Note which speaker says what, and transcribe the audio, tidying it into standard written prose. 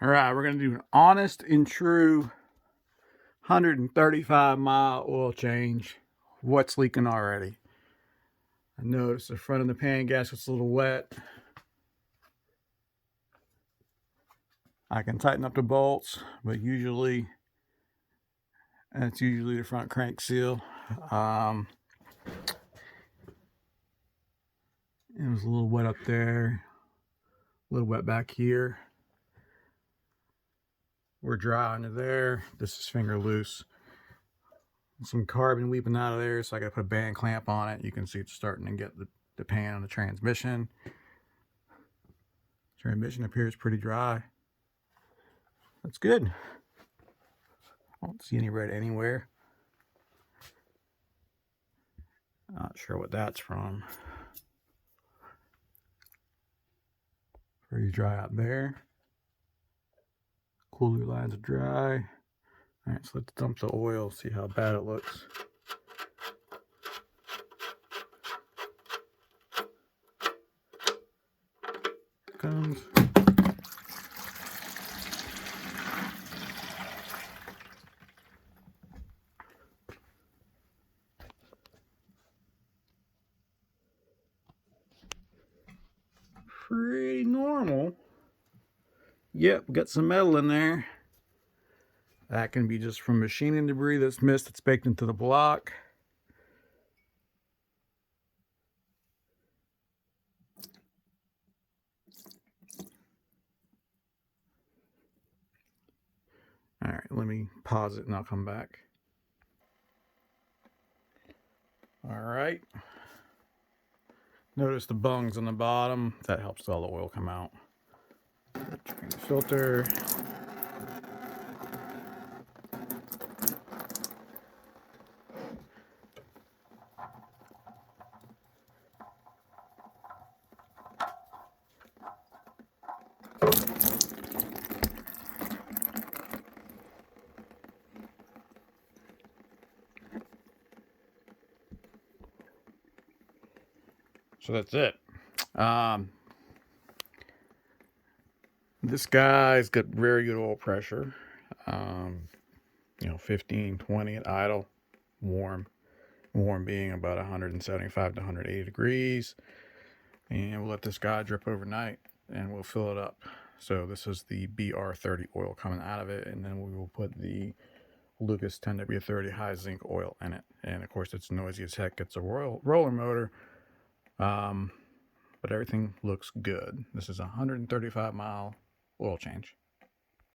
Speaker 1: All right, we're going to do an honest and true 135-mile oil change. What's leaking already? I noticed the front of the pan gasket's a little wet. I can tighten up the bolts, but usually that's usually the front crank seal. It was a little wet up there, a little wet back here. We're dry under there. This is finger loose. Some carbon weeping out of there, so I got to put a band clamp on it. You can see it's starting to get the pan on the transmission. Transmission appears pretty dry. That's good. I don't see any red anywhere. Not sure what that's from. Pretty dry out there. Cooler lines are dry. All right, so let's dump the oil, see how bad it looks. Here it comes. Pretty normal. Yep, got some metal in there. That can be just from machining debris that's missed, that's baked into the block. All right, let me pause it and I'll come back. All right. Notice the bungs on the bottom. That helps all the oil come out. Drain the filter. So that's it. This guy's got very good oil pressure. 15, 20 at idle, warm being about 175 to 180 degrees. And we'll let this guy drip overnight and we'll fill it up. So this is the BR30 oil coming out of it, and then we will put the Lucas 10W30 high zinc oil in it. And of course it's noisy as heck. It's a roller motor, but everything looks good. This is a 135-mile oil change.